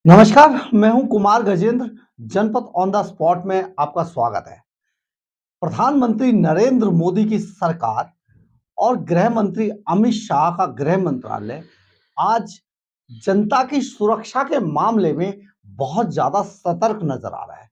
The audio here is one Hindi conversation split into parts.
नमस्कार, मैं हूं कुमार गजेंद्र। जनपद ऑन द स्पॉट में आपका स्वागत है। प्रधानमंत्री नरेंद्र मोदी की सरकार और गृह मंत्री अमित शाह का गृह मंत्रालय आज जनता की सुरक्षा के मामले में बहुत ज्यादा सतर्क नजर आ रहा है।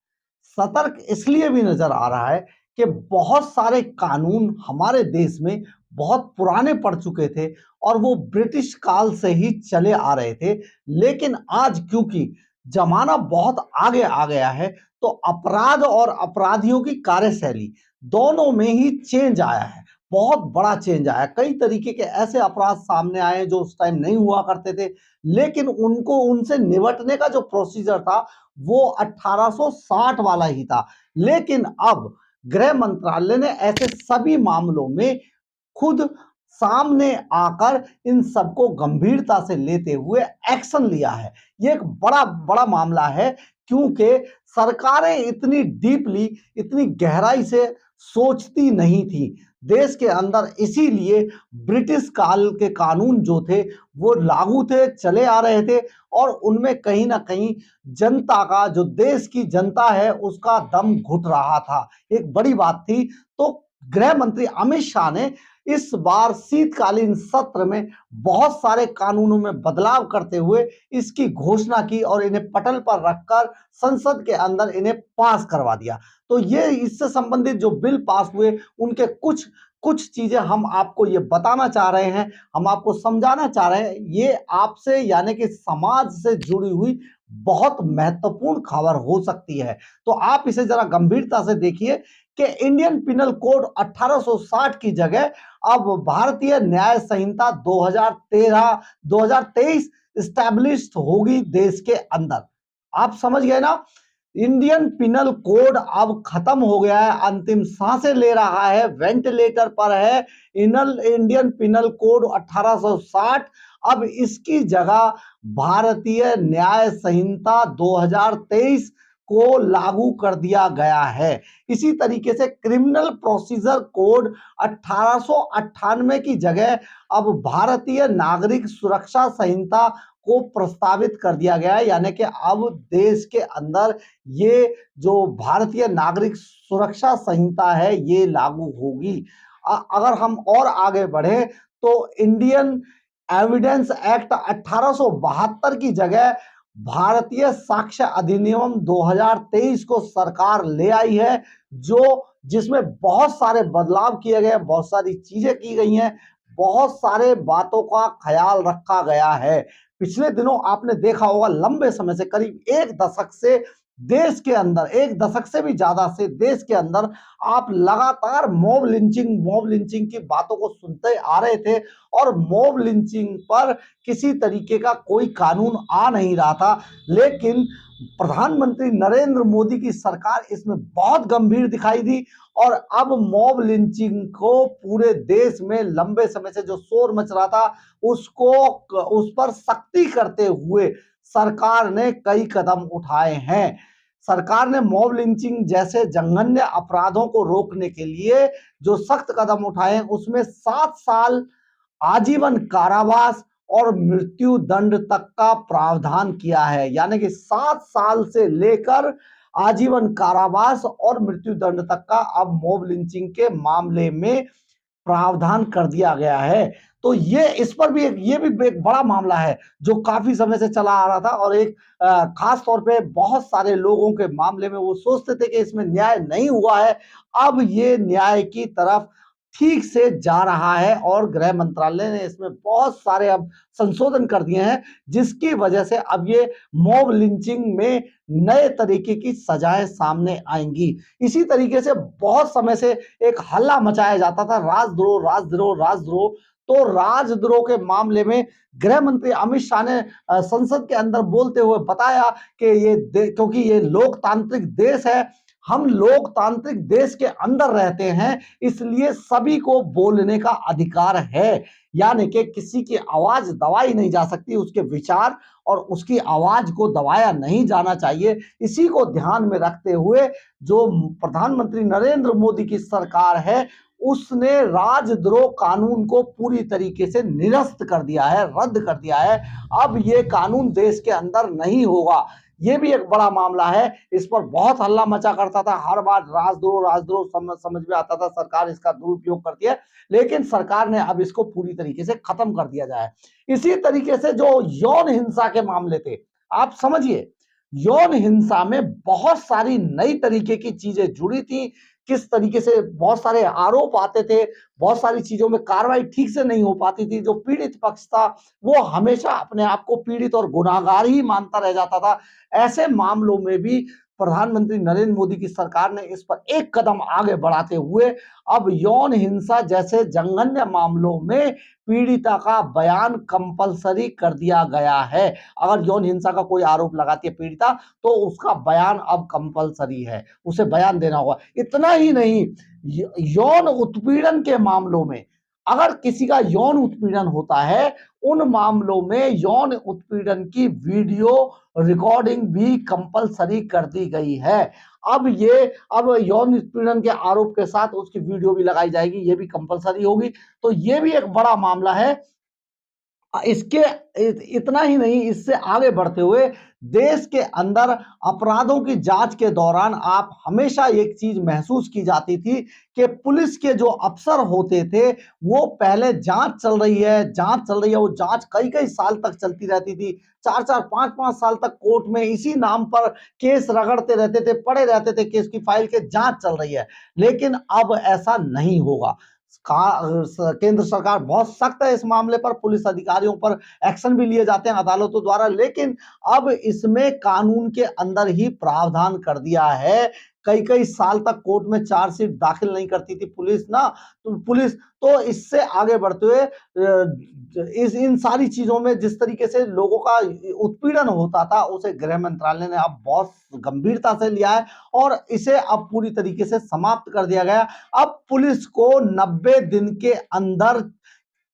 सतर्क इसलिए भी नजर आ रहा है कि बहुत सारे कानून हमारे देश में बहुत पुराने पड़ चुके थे और वो ब्रिटिश काल से ही चले आ रहे थे। लेकिन आज क्योंकि जमाना बहुत आगे आ गया है, तो अपराध और अपराधियों की कार्यशैली दोनों में ही चेंज आया है। बहुत बड़ा चेंज आया। कई तरीके के ऐसे अपराध सामने आए जो उस टाइम नहीं हुआ करते थे, लेकिन उनको उनसे निपटने का जो प्रोसीजर था वो 1860 वाला ही था। लेकिन अब गृह मंत्रालय ने ऐसे सभी मामलों में खुद सामने आकर इन सबको गंभीरता से लेते हुए एक्शन लिया है। ये एक बड़ा बड़ा मामला है, क्योंकि सरकारें इतनी डीपली, इतनी गहराई से सोचती नहीं थी देश के अंदर। इसीलिए ब्रिटिश काल के कानून जो थे वो लागू थे, चले आ रहे थे, और उनमें कहीं ना कहीं जनता का, जो देश की जनता है, उसका दम घुट रहा था। एक बड़ी बात थी। तो गृह मंत्री अमित शाह ने इस बार शीतकालीन सत्र में बहुत सारे कानूनों में बदलाव करते हुए इसकी घोषणा की और इन्हें पटल पर रखकर संसद के अंदर इन्हें पास करवा दिया। तो ये इससे संबंधित जो बिल पास हुए उनके कुछ कुछ चीजें हम आपको ये बताना चाह रहे हैं, हम आपको समझाना चाह रहे हैं। ये आपसे यानी कि समाज से जुड़ी हुई बहुत महत्वपूर्ण खबर हो सकती है। तो आप इसे जरा गंभीरता से देखिए कि इंडियन पिनल कोड 1860 की जगह अब भारतीय न्याय संहिता 2023 स्टैब्लिश्ड होगी देश के अंदर। आप समझ गए ना? इंडियन पिनल कोड अब खत्म हो गया है, अंतिम सांसें ले रहा है, वेंटिलेटर पर है। इंडियन पिनल कोड 1860 अब इसकी जगह भारतीय न्याय संहिता 2023 को लागू कर दिया गया है। इसी तरीके से क्रिमिनल प्रोसीजर कोड 1898 की जगह अब भारतीय नागरिक सुरक्षा संहिता को प्रस्तावित कर दिया गया है। यानी कि अब देश के अंदर ये जो भारतीय नागरिक सुरक्षा संहिता है ये लागू होगी। अगर हम और आगे बढ़े तो इंडियन एविडेंस एक्ट 1872 की जगह भारतीय साक्ष्य अधिनियम 2023 को सरकार ले आई है, जो जिसमें बहुत सारे बदलाव किए गए, बहुत सारी चीजें की गई हैं, बहुत सारे बातों का ख्याल रखा गया है। पिछले दिनों आपने देखा होगा, लंबे समय से, करीब एक दशक से देश के अंदर, एक दशक से भी ज्यादा से देश के अंदर आप लगातार मॉब लिंचिंग की बातों को सुनते आ रहे थे, और मॉब लिंचिंग पर किसी तरीके का कोई कानून आ नहीं रहा था। लेकिन प्रधानमंत्री नरेंद्र मोदी की सरकार इसमें बहुत गंभीर दिखाई दी, और अब मॉब लिंचिंग को पूरे देश में लंबे समय से जो शोर मच रहा था उसको, उस पर सख्ती करते हुए सरकार ने कई कदम उठाए हैं। सरकार ने मॉब लिंचिंग जैसे जघन्य अपराधों को रोकने के लिए जो सख्त कदम उठाए हैं उसमें 7 साल आजीवन कारावास और मृत्यु दंड तक का प्रावधान किया है। यानी कि 7 साल से लेकर आजीवन कारावास और मृत्यु दंड तक का अब मॉब लिंचिंग के मामले में प्रावधान कर दिया गया है। तो ये इस पर भी ये भी एक बड़ा मामला है जो काफी समय से चला आ रहा था, और एक खास तौर पे बहुत सारे लोगों के मामले में वो सोचते थे कि इसमें न्याय नहीं हुआ है। अब ये न्याय की तरफ ठीक से जा रहा है, और गृह मंत्रालय ने इसमें बहुत सारे अब संशोधन कर दिए हैं, जिसकी वजह से अब ये मॉब लिंचिंग में नए तरीके की सजाएं सामने आएंगी। इसी तरीके से बहुत समय से एक हल्ला मचाया जाता था, राजद्रोह राजद्रोह राजद्रोह। तो राजद्रोह के मामले में गृह मंत्री अमित शाह ने संसद के अंदर बोलते हुए बताया कि क्योंकि ये लोकतांत्रिक देश है, हम लोकतांत्रिक देश के अंदर रहते हैं, इसलिए सभी को बोलने का अधिकार है। यानी कि किसी की आवाज दबाई नहीं जा सकती, उसके विचार और उसकी आवाज को दबाया नहीं जाना चाहिए। इसी को ध्यान में रखते हुए जो प्रधानमंत्री नरेंद्र मोदी की सरकार है उसने राजद्रोह कानून को पूरी तरीके से निरस्त कर दिया है, रद्द कर दिया है। अब ये कानून देश के अंदर नहीं होगा। ये भी एक बड़ा मामला है। इस पर बहुत हल्ला मचा करता था, हर बार राजद्रोह राजद्रोह समझ में आता था, सरकार इसका दुरुपयोग करती है, लेकिन सरकार ने अब इसको पूरी तरीके से खत्म कर दिया जाए। इसी तरीके से जो यौन हिंसा के मामले थे, आप समझिए, यौन हिंसा में बहुत सारी नई तरीके की चीजें जुड़ी थी। किस तरीके से बहुत सारे आरोप आते थे, बहुत सारी चीजों में कार्रवाई ठीक से नहीं हो पाती थी। जो पीड़ित पक्ष था वो हमेशा अपने आप को पीड़ित और गुनाहगार ही मानता रह जाता था। ऐसे मामलों में भी प्रधानमंत्री नरेंद्र मोदी की सरकार ने इस पर एक कदम आगे बढ़ाते हुए अब यौन हिंसा जैसे जघन्य मामलों में पीड़िता का बयान कंपलसरी कर दिया गया है। अगर यौन हिंसा का कोई आरोप लगाती है पीड़िता, तो उसका बयान अब कंपलसरी है, उसे बयान देना होगा। इतना ही नहीं, यौन उत्पीड़न के मामलों में अगर किसी का यौन उत्पीड़न होता है, उन मामलों में यौन उत्पीड़न की वीडियो रिकॉर्डिंग भी कंपलसरी कर दी गई है। अब यौन उत्पीड़न के आरोप के साथ उसकी वीडियो भी लगाई जाएगी, ये भी कंपलसरी होगी। तो ये भी एक बड़ा मामला है। इसके इतना ही नहीं, इससे आगे बढ़ते हुए देश के अंदर अपराधों की जांच के दौरान आप हमेशा एक चीज महसूस की जाती थी कि पुलिस के जो अफसर होते थे, वो पहले जांच चल रही है, वो जांच कई कई साल तक चलती रहती थी। 4-4 5-5 साल तक कोर्ट में इसी नाम पर केस रगड़ते रहते थे, पड़े रहते थे, केस की फाइल के जांच चल रही है। लेकिन अब ऐसा नहीं होगा। केंद्र सरकार बहुत सख्त है इस मामले पर, पुलिस अधिकारियों पर एक्शन भी लिए जाते हैं अदालतों द्वारा, लेकिन अब इसमें कानून के अंदर ही प्रावधान कर दिया है। कई कई साल तक कोर्ट में चार्जशीट दाखिल नहीं करती थी पुलिस ना, तो इससे आगे बढ़ते हुए इन सारी चीजों में जिस तरीके से लोगों का उत्पीड़न होता था, उसे गृह मंत्रालय ने अब बहुत गंभीरता से लिया है और इसे अब पूरी तरीके से समाप्त कर दिया गया। अब पुलिस को 90 दिन के अंदर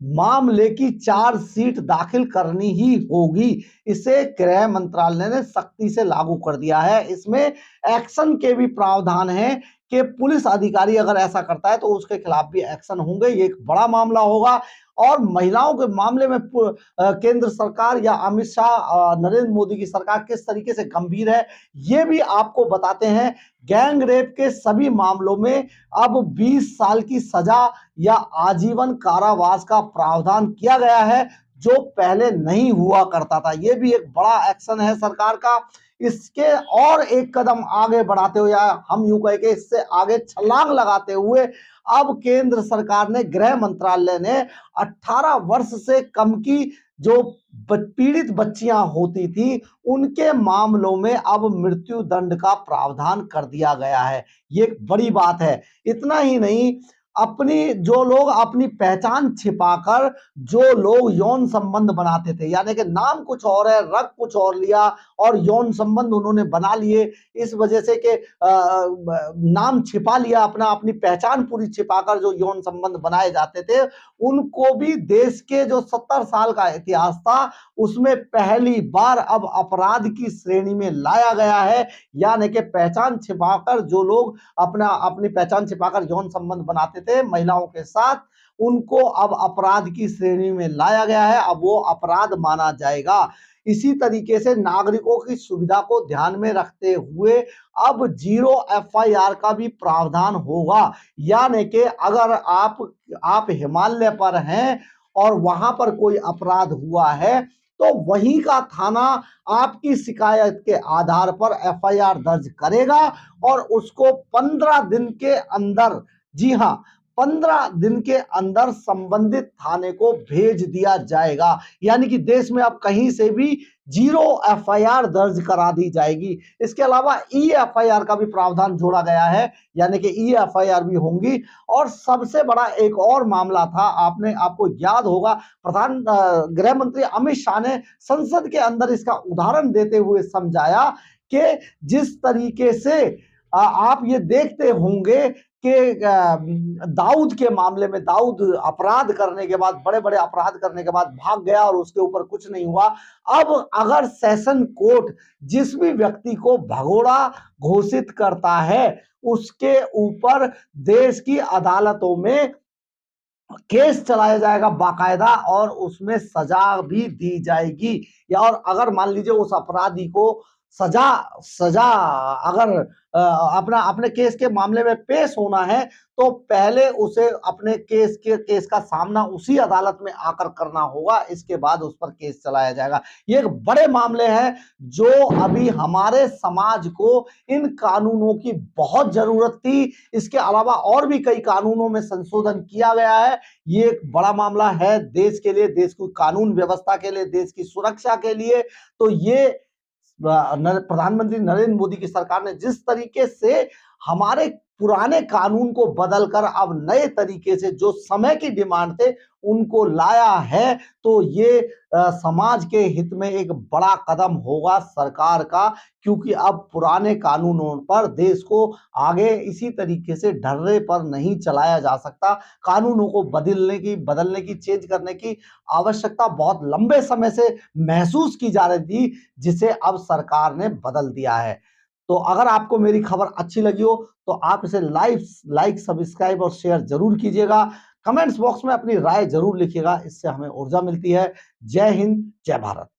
मामले की चार्जशीट दाखिल करनी ही होगी। इसे गृह मंत्रालय ने सख्ती से लागू कर दिया है। इसमें एक्शन के भी प्रावधान है कि पुलिस अधिकारी अगर ऐसा करता है तो उसके खिलाफ भी एक्शन होंगे। ये एक बड़ा मामला होगा। और महिलाओं के मामले में केंद्र सरकार या अमित शाह, नरेंद्र मोदी की सरकार किस तरीके से गंभीर है, ये भी आपको बताते हैं। गैंग रेप के सभी मामलों में अब 20 साल की सजा या आजीवन कारावास का प्रावधान किया गया है, जो पहले नहीं हुआ करता था। यह भी एक बड़ा एक्शन है सरकार का। इसके और एक कदम आगे बढ़ाते हुए, या हम यूं कहें कि इससे आगे छलांग लगाते हुए, अब केंद्र सरकार ने, गृह मंत्रालय ने 18 वर्ष से कम की जो पीड़ित बच्चियां होती थी, उनके मामलों में अब मृत्यु दंड का प्रावधान कर दिया गया है। ये एक बड़ी बात है। इतना ही नहीं, जो लोग अपनी पहचान छिपाकर जो लोग यौन संबंध बनाते थे, यानी कि नाम कुछ और है, रंग कुछ और लिया और यौन संबंध उन्होंने बना लिए, इस वजह से कि नाम छिपा लिया अपना, अपनी पहचान पूरी छिपाकर जो यौन संबंध बनाए जाते थे, उनको भी देश के जो 70 साल का इतिहास था उसमें पहली बार अब अपराध की श्रेणी में लाया गया है। यानी कि पहचान छिपाकर जो लोग अपनी पहचान छिपाकर यौन संबंध बनाते थे महिलाओं के साथ, उनको अब अपराध की श्रेणी में लाया गया है। अब वो अपराध माना जाएगा। इसी तरीके से नागरिकों की सुविधा को ध्यान में रखते हुए अब 0 FIR का भी प्रावधान होगा। यानी कि अगर आप हिमालय पर हैं और वहां पर कोई अपराध हुआ है, तो वहीं का थाना आपकी शिकायत के आधार पर FIR दर्ज करेगा और उसको 15 दिन के अंदर, जी हां, 15 दिन के अंदर संबंधित थाने को भेज दिया जाएगा। यानी कि देश में अब कहीं से भी 0 FIR दर्ज करा दी जाएगी। इसके अलावा E-FIR का भी प्रावधान जोड़ा गया है, यानी कि E-FIR भी होंगी। और सबसे बड़ा एक और मामला था, आपको याद होगा, गृह मंत्री अमित शाह ने संसद के अंदर इसका उदाहरण देते हुए समझाया कि जिस तरीके से आप ये देखते होंगे कि दाऊद के मामले में दाऊद अपराध करने के बाद, बड़े-बड़े अपराध करने के बाद भाग गया और उसके ऊपर कुछ नहीं हुआ। अब अगर सेशन कोर्ट जिस भी व्यक्ति को भगोड़ा घोषित करता है, उसके ऊपर देश की अदालतों में केस चलाया जाएगा बाकायदा और उसमें सजा भी दी जाएगी। या और अगर मान लीजिए उस अपराधी को सजा सजा अगर अपना अपने केस के मामले में पेश होना है, तो पहले उसे अपने केस का सामना उसी अदालत में आकर करना होगा, इसके बाद उस पर केस चलाया जाएगा। ये एक बड़े मामले हैं जो अभी हमारे समाज को इन कानूनों की बहुत जरूरत थी। इसके अलावा और भी कई कानूनों में संशोधन किया गया है। ये एक बड़ा मामला है देश के लिए, देश की कानून व्यवस्था के लिए, देश की सुरक्षा के लिए। तो ये प्रधानमंत्री नरेंद्र मोदी की सरकार ने जिस तरीके से हमारे पुराने कानून को बदलकर अब नए तरीके से जो समय की डिमांड थे उनको लाया है, तो ये समाज के हित में एक बड़ा कदम होगा सरकार का, क्योंकि अब पुराने कानूनों पर देश को आगे इसी तरीके से ढर्रे पर नहीं चलाया जा सकता। कानूनों को बदलने की चेंज करने की आवश्यकता बहुत लंबे समय से महसूस की जा रही थी, जिसे अब सरकार ने बदल दिया है। तो अगर आपको मेरी खबर अच्छी लगी हो तो आप इसे लाइक, सब्सक्राइब और शेयर जरूर कीजिएगा। कमेंट्स बॉक्स में अपनी राय जरूर लिखिएगा, इससे हमें ऊर्जा मिलती है। जय हिंद, जय भारत।